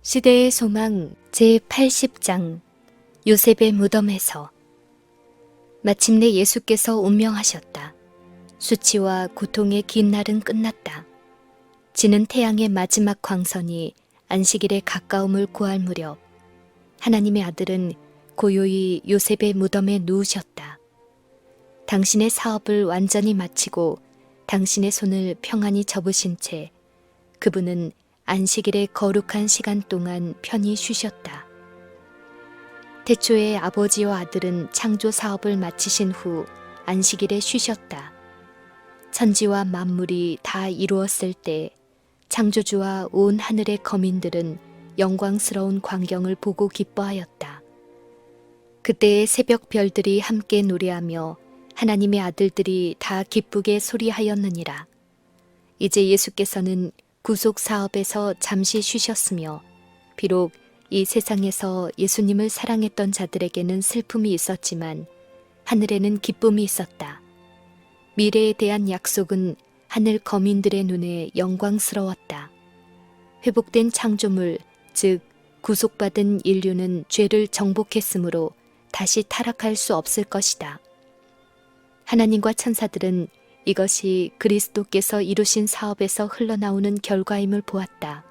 시대의 소망 제80장 요셉의 무덤에서 마침내 예수께서 운명하셨다. 수치와 고통의 긴 날은 끝났다. 지는 태양의 마지막 광선이 안식일의 가까움을 구할 무렵 하나님의 아들은 고요히 요셉의 무덤에 누우셨다. 당신의 사업을 완전히 마치고 당신의 손을 평안히 접으신 채 그분은 안식일의 거룩한 시간 동안 편히 쉬셨다. 태초에 아버지와 아들은 창조 사업을 마치신 후 안식일에 쉬셨다. 천지와 만물이 다 이루었을 때 창조주와 온 하늘의 거민들은 영광스러운 광경을 보고 기뻐하였다. 그때의 새벽 별들이 함께 노래하며 하나님의 아들들이 다 기쁘게 소리하였느니라. 이제 예수께서는 구속 사업에서 잠시 쉬셨으며 비록 이 세상에서 예수님을 사랑했던 자들에게는 슬픔이 있었지만 하늘에는 기쁨이 있었다. 미래에 대한 약속은 하늘 거민들의 눈에 영광스러웠다. 회복된 창조물, 즉 구속받은 인류는 죄를 정복했으므로 다시 타락할 수 없을 것이다. 하나님과 천사들은 이것이 그리스도께서 이루신 사업에서 흘러나오는 결과임을 보았다.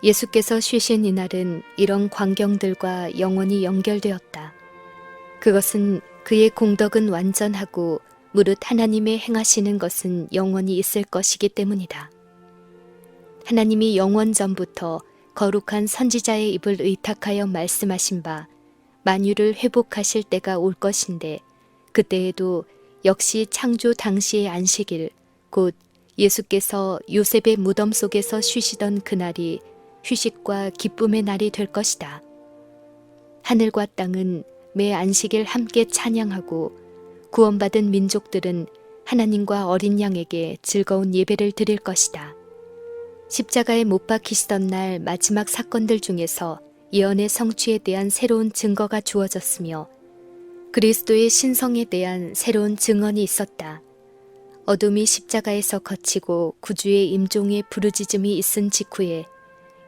예수께서 쉬신 이날은 이런 광경들과 영원히 연결되었다. 그것은 그의 공덕은 완전하고 무릇 하나님의 행하시는 것은 영원히 있을 것이기 때문이다. 하나님이 영원 전부터 거룩한 선지자의 입을 의탁하여 말씀하신 바 만유를 회복하실 때가 올 것인데 그때에도 역시 창조 당시의 안식일, 곧 예수께서 요셉의 무덤 속에서 쉬시던 그날이 휴식과 기쁨의 날이 될 것이다. 하늘과 땅은 매 안식일 함께 찬양하고 구원받은 민족들은 하나님과 어린 양에게 즐거운 예배를 드릴 것이다. 십자가에 못 박히시던 날 마지막 사건들 중에서 예언의 성취에 대한 새로운 증거가 주어졌으며 그리스도의 신성에 대한 새로운 증언이 있었다. 어둠이 십자가에서 거치고 구주의 임종의 부르짖음이 있은 직후에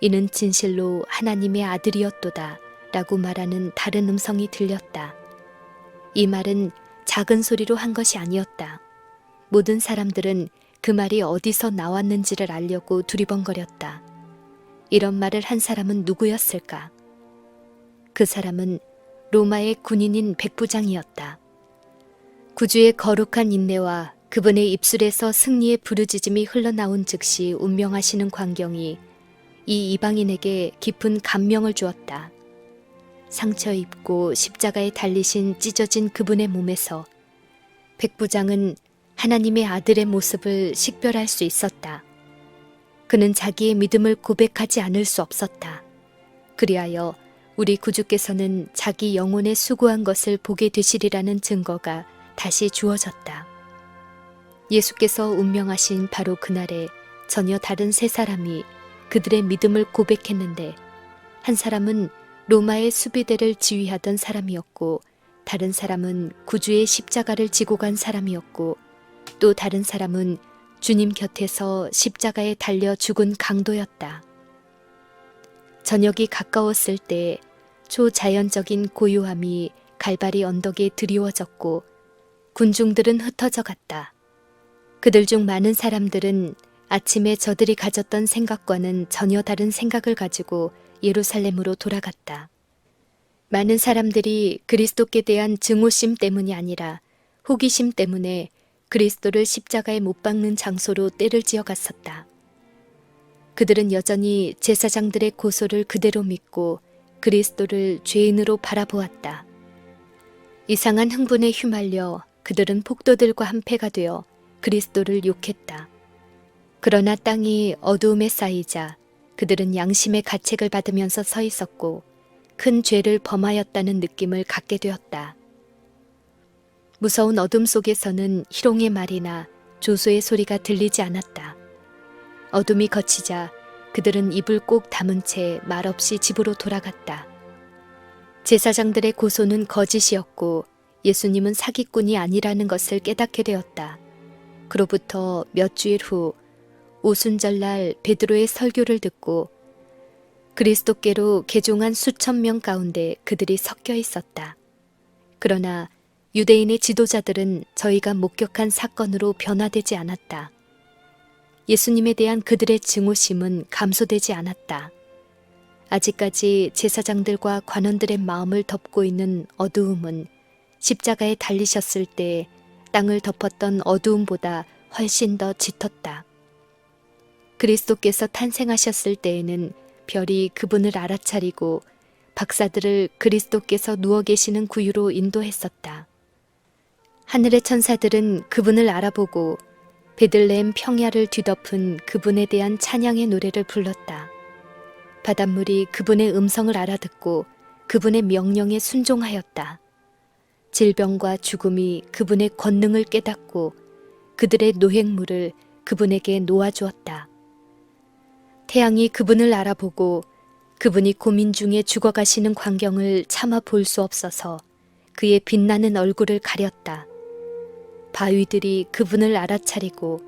이는 진실로 하나님의 아들이었도다 라고 말하는 다른 음성이 들렸다. 이 말은 작은 소리로 한 것이 아니었다. 모든 사람들은 그 말이 어디서 나왔는지를 알려고 두리번거렸다. 이런 말을 한 사람은 누구였을까? 그 사람은 로마의 군인인 백부장이었다. 구주의 거룩한 인내와 그분의 입술에서 승리의 부르짖음이 흘러나온 즉시 운명하시는 광경이 이 이방인에게 깊은 감명을 주었다. 상처 입고 십자가에 달리신 찢어진 그분의 몸에서 백부장은 하나님의 아들의 모습을 식별할 수 있었다. 그는 자기의 믿음을 고백하지 않을 수 없었다. 그리하여 우리 구주께서는 자기 영혼에 수고한 것을 보게 되시리라는 증거가 다시 주어졌다. 예수께서 운명하신 바로 그날에 전혀 다른 세 사람이 그들의 믿음을 고백했는데 한 사람은 로마의 수비대를 지휘하던 사람이었고 다른 사람은 구주의 십자가를 지고 간 사람이었고 또 다른 사람은 주님 곁에서 십자가에 달려 죽은 강도였다. 저녁이 가까웠을 때 초자연적인 고요함이 갈바리 언덕에 드리워졌고 군중들은 흩어져 갔다. 그들 중 많은 사람들은 아침에 저들이 가졌던 생각과는 전혀 다른 생각을 가지고 예루살렘으로 돌아갔다. 많은 사람들이 그리스도께 대한 증오심 때문이 아니라 호기심 때문에 그리스도를 십자가에 못 박는 장소로 때를 지어 갔었다. 그들은 여전히 제사장들의 고소를 그대로 믿고 그리스도를 죄인으로 바라보았다. 이상한 흥분에 휘말려 그들은 폭도들과 한패가 되어 그리스도를 욕했다. 그러나 땅이 어두움에 쌓이자 그들은 양심의 가책을 받으면서 서 있었고 큰 죄를 범하였다는 느낌을 갖게 되었다. 무서운 어둠 속에서는 희롱의 말이나 조소의 소리가 들리지 않았다. 어둠이 거치자 그들은 입을 꼭 다문 채 말없이 집으로 돌아갔다. 제사장들의 고소는 거짓이었고 예수님은 사기꾼이 아니라는 것을 깨닫게 되었다. 그로부터 몇 주일 후 오순절날 베드로의 설교를 듣고 그리스도께로 개종한 수천 명 가운데 그들이 섞여 있었다. 그러나 유대인의 지도자들은 저희가 목격한 사건으로 변화되지 않았다. 예수님에 대한 그들의 증오심은 감소되지 않았다. 아직까지 제사장들과 관원들의 마음을 덮고 있는 어두움은 십자가에 달리셨을 때 땅을 덮었던 어두움보다 훨씬 더 짙었다. 그리스도께서 탄생하셨을 때에는 별이 그분을 알아차리고 박사들을 그리스도께서 누워 계시는 구유로 인도했었다. 하늘의 천사들은 그분을 알아보고 베들레헴 평야를 뒤덮은 그분에 대한 찬양의 노래를 불렀다. 바닷물이 그분의 음성을 알아듣고 그분의 명령에 순종하였다. 질병과 죽음이 그분의 권능을 깨닫고 그들의 노획물을 그분에게 놓아주었다. 태양이 그분을 알아보고 그분이 고민 중에 죽어가시는 광경을 차마 볼 수 없어서 그의 빛나는 얼굴을 가렸다. 바위들이 그분을 알아차리고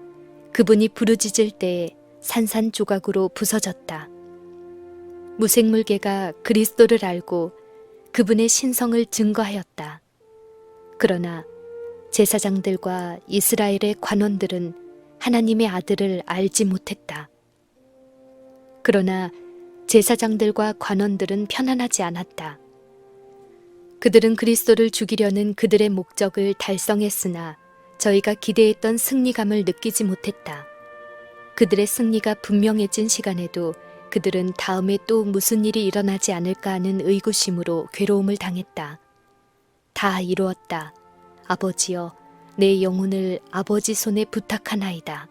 그분이 부르짖을 때에 산산조각으로 부서졌다. 무생물계가 그리스도를 알고 그분의 신성을 증거하였다. 그러나 제사장들과 이스라엘의 관원들은 하나님의 아들을 알지 못했다. 그러나 제사장들과 관원들은 편안하지 않았다. 그들은 그리스도를 죽이려는 그들의 목적을 달성했으나 저희가 기대했던 승리감을 느끼지 못했다. 그들의 승리가 분명해진 시간에도 그들은 다음에 또 무슨 일이 일어나지 않을까 하는 의구심으로 괴로움을 당했다. 다 이루었다. 아버지여, 내 영혼을 아버지 손에 부탁하나이다.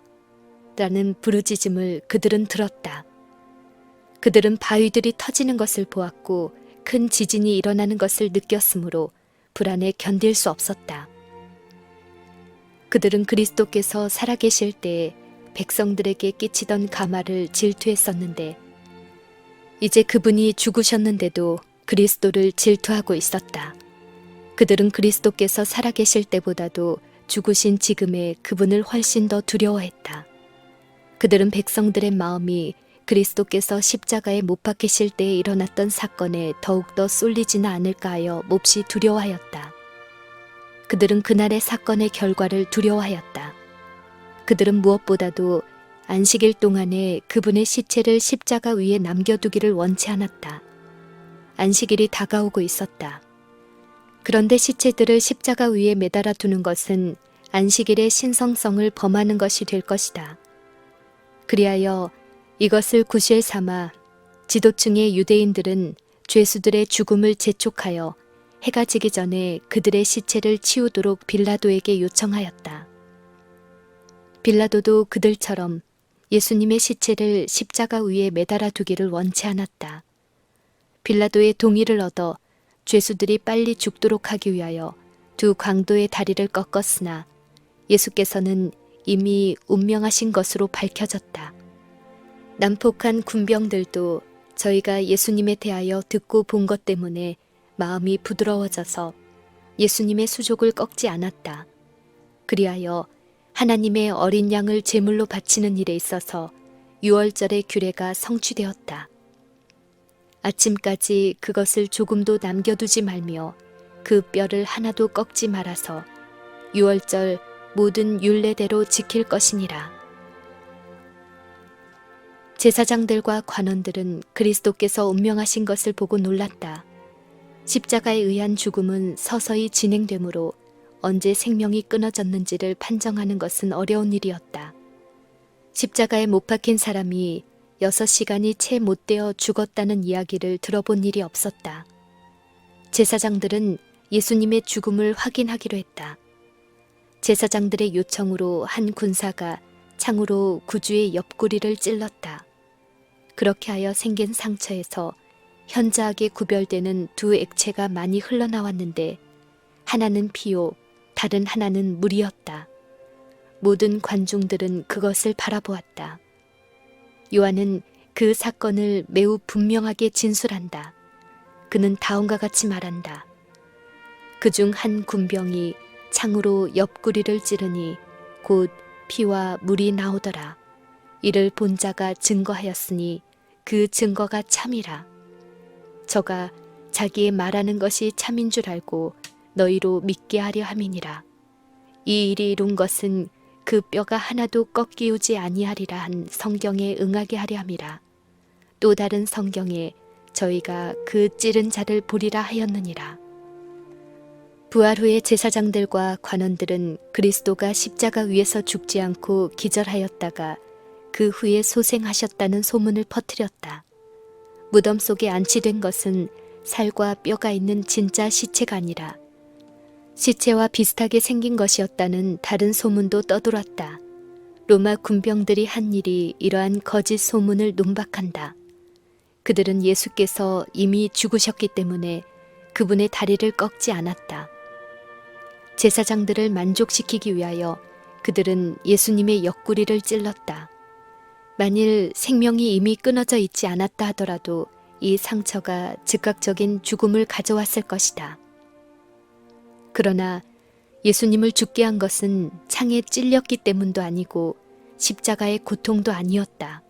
라는 부르짖음을 그들은 들었다. 그들은 바위들이 터지는 것을 보았고 큰 지진이 일어나는 것을 느꼈으므로 불안에 견딜 수 없었다. 그들은 그리스도께서 살아계실 때에 백성들에게 끼치던 가마를 질투했었는데 이제 그분이 죽으셨는데도 그리스도를 질투하고 있었다. 그들은 그리스도께서 살아계실 때보다도 죽으신 지금의 그분을 훨씬 더 두려워했다. 그들은 백성들의 마음이 그리스도께서 십자가에 못 박히실 때에 일어났던 사건에 더욱더 쏠리지는 않을까 하여 몹시 두려워하였다. 그들은 그날의 사건의 결과를 두려워하였다. 그들은 무엇보다도 안식일 동안에 그분의 시체를 십자가 위에 남겨두기를 원치 않았다. 안식일이 다가오고 있었다. 그런데 시체들을 십자가 위에 매달아 두는 것은 안식일의 신성성을 범하는 것이 될 것이다. 그리하여 이것을 구실 삼아 지도층의 유대인들은 죄수들의 죽음을 재촉하여 해가 지기 전에 그들의 시체를 치우도록 빌라도에게 요청하였다. 빌라도도 그들처럼 예수님의 시체를 십자가 위에 매달아 두기를 원치 않았다. 빌라도의 동의를 얻어 죄수들이 빨리 죽도록 하기 위하여 두 강도의 다리를 꺾었으나 예수께서는 이미 운명하신 것으로 밝혀졌다. 난폭한 군병들도 저희가 예수님에 대하여 듣고 본 것 때문에 마음이 부드러워져서 예수님의 수족을 꺾지 않았다. 그리하여 하나님의 어린 양을 제물로 바치는 일에 있어서 유월절의 규례가 성취되었다. 아침까지 그것을 조금도 남겨두지 말며 그 뼈를 하나도 꺾지 말아서 유월절 모든 율례대로 지킬 것이니라. 제사장들과 관원들은 그리스도께서 운명하신 것을 보고 놀랐다. 십자가에 의한 죽음은 서서히 진행되므로 언제 생명이 끊어졌는지를 판정하는 것은 어려운 일이었다. 십자가에 못 박힌 사람이 6시간이 채 못 되어 죽었다는 이야기를 들어본 일이 없었다. 제사장들은 예수님의 죽음을 확인하기로 했다. 제사장들의 요청으로 한 군사가 창으로 구주의 옆구리를 찔렀다. 그렇게 하여 생긴 상처에서 현저하게 구별되는 두 액체가 많이 흘러나왔는데 하나는 피요, 다른 하나는 물이었다. 모든 관중들은 그것을 바라보았다. 요한은 그 사건을 매우 분명하게 진술한다. 그는 다음과 같이 말한다. 그중 한 군병이 창으로 옆구리를 찌르니 곧 피와 물이 나오더라. 이를 본 자가 증거하였으니 그 증거가 참이라. 저가 자기의 말하는 것이 참인 줄 알고 너희로 믿게 하려 함이니라. 이 일이 이룬 것은 그 뼈가 하나도 꺾이우지 아니하리라 한 성경에 응하게 하려 함이라. 또 다른 성경에 저희가 그 찌른 자를 보리라 하였느니라. 부활 후에 제사장들과 관원들은 그리스도가 십자가 위에서 죽지 않고 기절하였다가 그 후에 소생하셨다는 소문을 퍼뜨렸다. 무덤 속에 안치된 것은 살과 뼈가 있는 진짜 시체가 아니라 시체와 비슷하게 생긴 것이었다는 다른 소문도 떠돌았다. 로마 군병들이 한 일이 이러한 거짓 소문을 논박한다. 그들은 예수께서 이미 죽으셨기 때문에 그분의 다리를 꺾지 않았다. 제사장들을 만족시키기 위하여 그들은 예수님의 옆구리를 찔렀다. 만일 생명이 이미 끊어져 있지 않았다 하더라도 이 상처가 즉각적인 죽음을 가져왔을 것이다. 그러나 예수님을 죽게 한 것은 창에 찔렸기 때문도 아니고 십자가의 고통도 아니었다.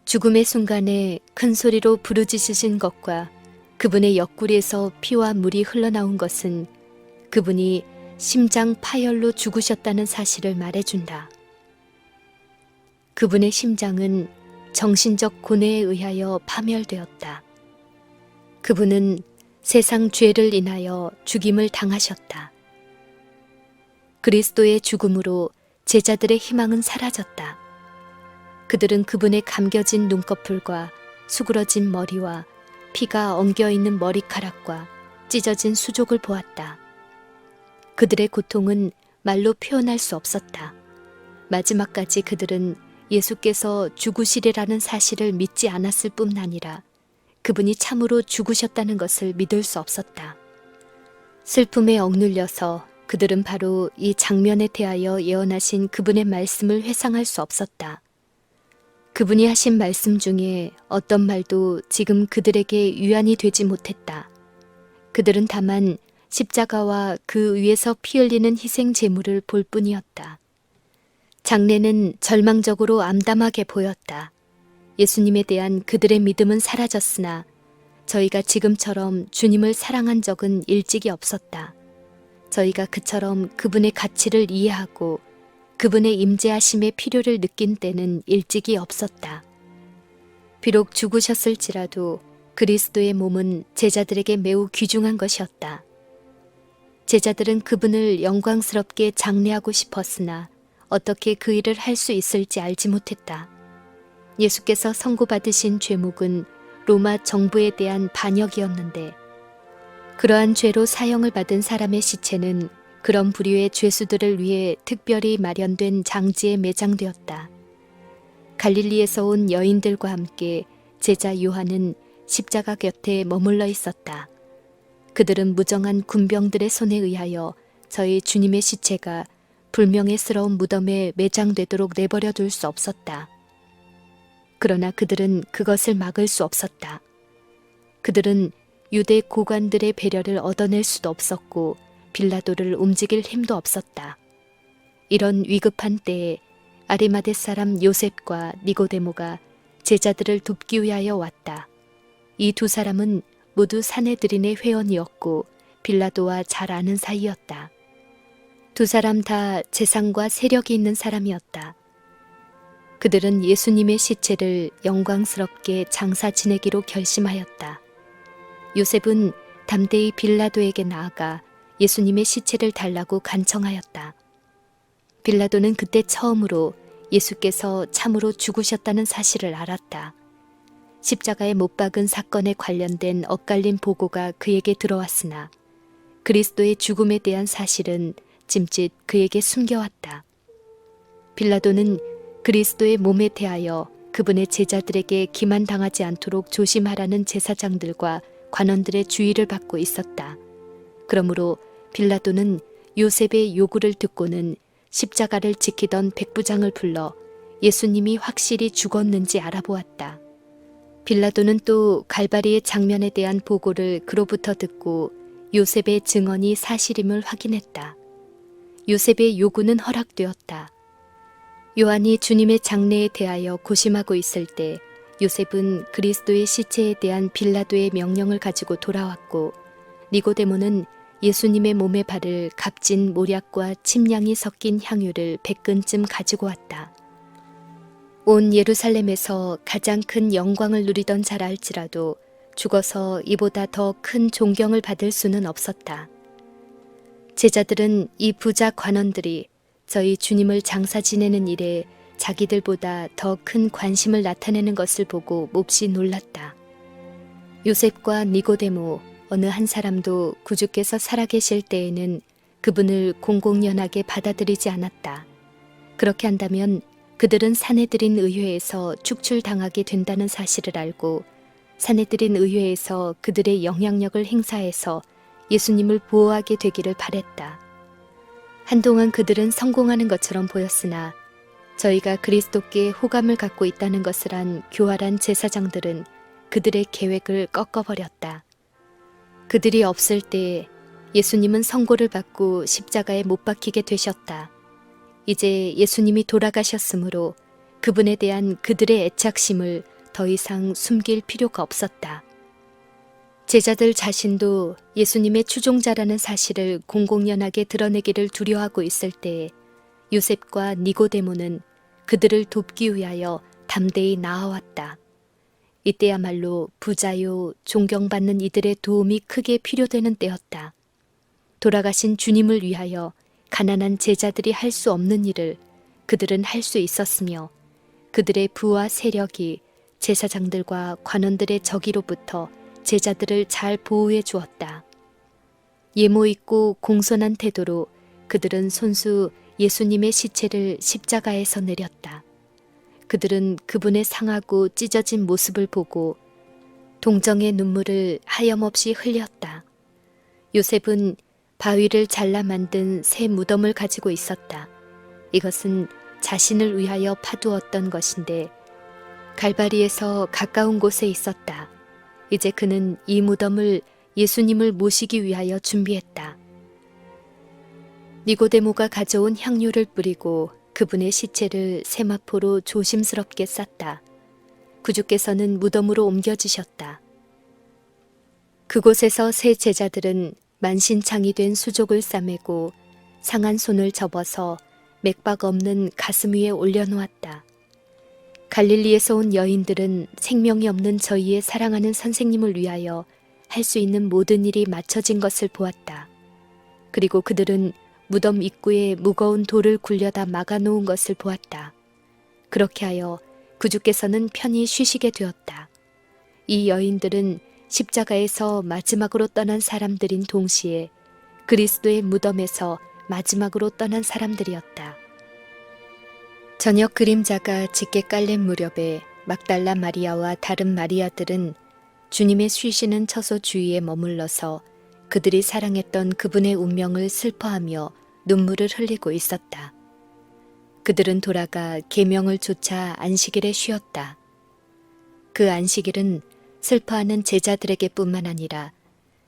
죽음의 순간에 큰 소리로 부르짖으신 것과 그분의 옆구리에서 피와 물이 흘러나온 것은 그분이 심장 파열로 죽으셨다는 사실을 말해준다. 그분의 심장은 정신적 고뇌에 의하여 파멸되었다. 그분은 세상 죄를 인하여 죽임을 당하셨다. 그리스도의 죽음으로 제자들의 희망은 사라졌다. 그들은 그분의 감겨진 눈꺼풀과 수그러진 머리와 피가 엉겨있는 머리카락과 찢어진 수족을 보았다. 그들의 고통은 말로 표현할 수 없었다. 마지막까지 그들은 예수께서 죽으시리라는 사실을 믿지 않았을 뿐 아니라 그분이 참으로 죽으셨다는 것을 믿을 수 없었다. 슬픔에 억눌려서 그들은 바로 이 장면에 대하여 예언하신 그분의 말씀을 회상할 수 없었다. 그분이 하신 말씀 중에 어떤 말도 지금 그들에게 유안이 되지 못했다. 그들은 다만 십자가와 그 위에서 피 흘리는 희생 제물을 볼 뿐이었다. 장례는 절망적으로 암담하게 보였다. 예수님에 대한 그들의 믿음은 사라졌으나 저희가 지금처럼 주님을 사랑한 적은 일찍이 없었다. 저희가 그처럼 그분의 가치를 이해하고 그분의 임재하심의 필요를 느낀 때는 일찍이 없었다. 비록 죽으셨을지라도 그리스도의 몸은 제자들에게 매우 귀중한 것이었다. 제자들은 그분을 영광스럽게 장례하고 싶었으나 어떻게 그 일을 할 수 있을지 알지 못했다. 예수께서 선고받으신 죄목은 로마 정부에 대한 반역이었는데 그러한 죄로 사형을 받은 사람의 시체는 그런 부류의 죄수들을 위해 특별히 마련된 장지에 매장되었다. 갈릴리에서 온 여인들과 함께 제자 요한은 십자가 곁에 머물러 있었다. 그들은 무정한 군병들의 손에 의하여 저희 주님의 시체가 불명예스러운 무덤에 매장되도록 내버려 둘 수 없었다. 그러나 그들은 그것을 막을 수 없었다. 그들은 유대 고관들의 배려를 얻어낼 수도 없었고 빌라도를 움직일 힘도 없었다. 이런 위급한 때에 아리마대 사람 요셉과 니고데모가 제자들을 돕기 위하여 왔다. 이 두 사람은 모두 사내들인의 회원이었고 빌라도와 잘 아는 사이였다. 두 사람 다 재산과 세력이 있는 사람이었다. 그들은 예수님의 시체를 영광스럽게 장사 지내기로 결심하였다. 요셉은 담대히 빌라도에게 나아가 예수님의 시체를 달라고 간청하였다. 빌라도는 그때 처음으로 예수께서 참으로 죽으셨다는 사실을 알았다. 십자가에 못 박은 사건에 관련된 엇갈린 보고가 그에게 들어왔으나 그리스도의 죽음에 대한 사실은 짐짓 그에게 숨겨왔다. 빌라도는 그리스도의 몸에 대하여 그분의 제자들에게 기만당하지 않도록 조심하라는 제사장들과 관원들의 주의를 받고 있었다. 그러므로 빌라도는 요셉의 요구를 듣고는 십자가를 지키던 백부장을 불러 예수님이 확실히 죽었는지 알아보았다. 빌라도는 또 갈바리의 장면에 대한 보고를 그로부터 듣고 요셉의 증언이 사실임을 확인했다. 요셉의 요구는 허락되었다. 요한이 주님의 장례에 대하여 고심하고 있을 때 요셉은 그리스도의 시체에 대한 빌라도의 명령을 가지고 돌아왔고 니고데모는 예수님의 몸에 바를 값진 모략과 침향이 섞인 향유를 100근쯤 가지고 왔다. 온 예루살렘에서 가장 큰 영광을 누리던 자라 할지라도 죽어서 이보다 더 큰 존경을 받을 수는 없었다. 제자들은 이 부자 관원들이 저희 주님을 장사 지내는 일에 자기들보다 더 큰 관심을 나타내는 것을 보고 몹시 놀랐다. 요셉과 니고데모 어느 한 사람도 구주께서 살아계실 때에는 그분을 공공연하게 받아들이지 않았다. 그렇게 한다면 그들은 사내들인 의회에서 축출당하게 된다는 사실을 알고 사내들인 의회에서 그들의 영향력을 행사해서 예수님을 보호하게 되기를 바랬다. 한동안 그들은 성공하는 것처럼 보였으나 저희가 그리스도께 호감을 갖고 있다는 것을 안 교활한 제사장들은 그들의 계획을 꺾어버렸다. 그들이 없을 때 예수님은 선고를 받고 십자가에 못 박히게 되셨다. 이제 예수님이 돌아가셨으므로 그분에 대한 그들의 애착심을 더 이상 숨길 필요가 없었다. 제자들 자신도 예수님의 추종자라는 사실을 공공연하게 드러내기를 두려워하고 있을 때 요셉과 니고데모는 그들을 돕기 위하여 담대히 나아왔다. 이때야말로 부자요 존경받는 이들의 도움이 크게 필요되는 때였다. 돌아가신 주님을 위하여 가난한 제자들이 할 수 없는 일을 그들은 할 수 있었으며 그들의 부와 세력이 제사장들과 관원들의 적이로부터 제자들을 잘 보호해 주었다. 예모 있고 공손한 태도로 그들은 손수 예수님의 시체를 십자가에서 내렸다. 그들은 그분의 상하고 찢어진 모습을 보고 동정의 눈물을 하염없이 흘렸다. 요셉은 바위를 잘라 만든 새 무덤을 가지고 있었다. 이것은 자신을 위하여 파두었던 것인데 갈바리에서 가까운 곳에 있었다. 이제 그는 이 무덤을 예수님을 모시기 위하여 준비했다. 니고데모가 가져온 향유를 뿌리고 그분의 시체를 세마포로 조심스럽게 쌌다. 구주께서는 무덤으로 옮겨지셨다. 그곳에서 세 제자들은 만신창이 된 수족을 싸매고 상한 손을 접어서 맥박 없는 가슴 위에 올려놓았다. 갈릴리에서 온 여인들은 생명이 없는 저희의 사랑하는 선생님을 위하여 할 수 있는 모든 일이 맞춰진 것을 보았다. 그리고 그들은 무덤 입구에 무거운 돌을 굴려다 막아놓은 것을 보았다. 그렇게 하여 구주께서는 편히 쉬시게 되었다. 이 여인들은 십자가에서 마지막으로 떠난 사람들인 동시에 그리스도의 무덤에서 마지막으로 떠난 사람들이었다. 저녁 그림자가 짙게 깔린 무렵에 막달라 마리아와 다른 마리아들은 주님의 쉬시는 처소 주위에 머물러서 그들이 사랑했던 그분의 운명을 슬퍼하며 눈물을 흘리고 있었다. 그들은 돌아가 계명을 좇아 안식일에 쉬었다. 그 안식일은 슬퍼하는 제자들에게 뿐만 아니라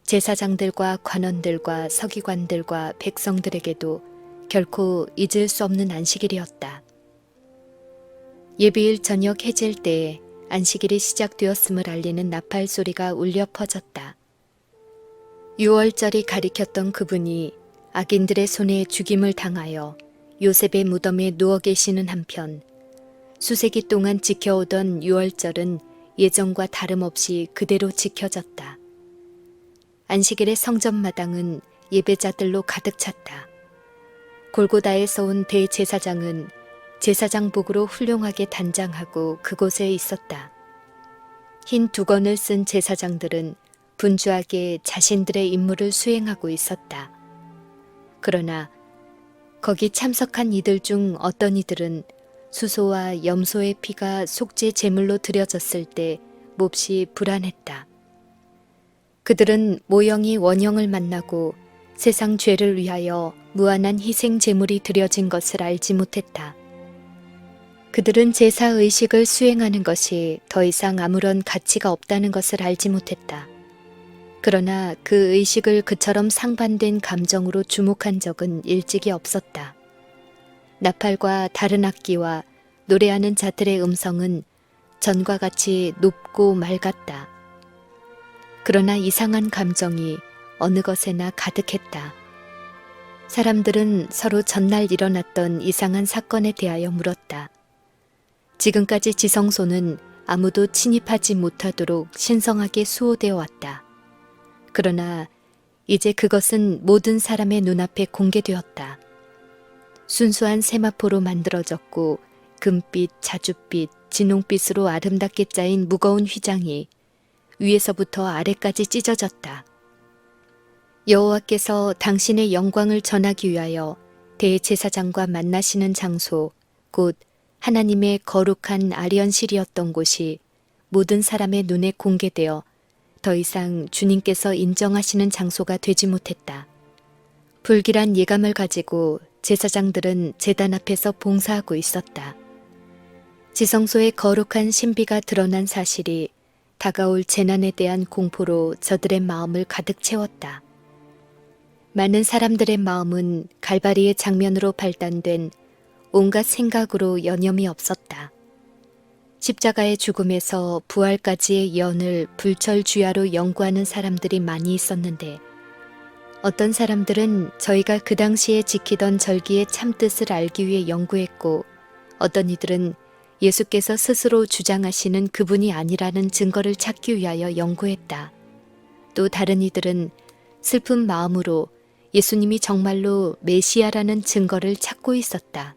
제사장들과 관원들과 서기관들과 백성들에게도 결코 잊을 수 없는 안식일이었다. 예비일 저녁 해질 때에 안식일이 시작되었음을 알리는 나팔 소리가 울려 퍼졌다. 유월절이 가리켰던 그분이 악인들의 손에 죽임을 당하여 요셉의 무덤에 누워 계시는 한편 수세기 동안 지켜오던 유월절은 예정과 다름없이 그대로 지켜졌다. 안식일의 성전마당은 예배자들로 가득 찼다. 골고다에서 온 대제사장은 제사장복으로 훌륭하게 단장하고 그곳에 있었다. 흰 두건을 쓴 제사장들은 분주하게 자신들의 임무를 수행하고 있었다. 그러나 거기 참석한 이들 중 어떤 이들은 수소와 염소의 피가 속죄 제물로 드려졌을 때 몹시 불안했다. 그들은 모형이 원형을 만나고 세상 죄를 위하여 무한한 희생 제물이 드려진 것을 알지 못했다. 그들은 제사 의식을 수행하는 것이 더 이상 아무런 가치가 없다는 것을 알지 못했다. 그러나 그 의식을 그처럼 상반된 감정으로 주목한 적은 일찍이 없었다. 나팔과 다른 악기와 노래하는 자들의 음성은 전과 같이 높고 맑았다. 그러나 이상한 감정이 어느 것에나 가득했다. 사람들은 서로 전날 일어났던 이상한 사건에 대하여 물었다. 지금까지 지성소는 아무도 침입하지 못하도록 신성하게 수호되어 왔다. 그러나 이제 그것은 모든 사람의 눈앞에 공개되었다. 순수한 세마포로 만들어졌고 금빛, 자줏빛, 진홍빛으로 아름답게 짜인 무거운 휘장이 위에서부터 아래까지 찢어졌다. 여호와께서 당신의 영광을 전하기 위하여 대제사장과 만나시는 장소, 곧 하나님의 거룩한 아리언실이었던 곳이 모든 사람의 눈에 공개되어 더 이상 주님께서 인정하시는 장소가 되지 못했다. 불길한 예감을 가지고 제사장들은 제단 앞에서 봉사하고 있었다. 지성소의 거룩한 신비가 드러난 사실이 다가올 재난에 대한 공포로 저들의 마음을 가득 채웠다. 많은 사람들의 마음은 갈바리의 장면으로 발단된 온갖 생각으로 여념이 없었다. 십자가의 죽음에서 부활까지의 예언을 불철주야로 연구하는 사람들이 많이 있었는데 어떤 사람들은 저희가 그 당시에 지키던 절기의 참뜻을 알기 위해 연구했고 어떤 이들은 예수께서 스스로 주장하시는 그분이 아니라는 증거를 찾기 위하여 연구했다. 또 다른 이들은 슬픈 마음으로 예수님이 정말로 메시아라는 증거를 찾고 있었다.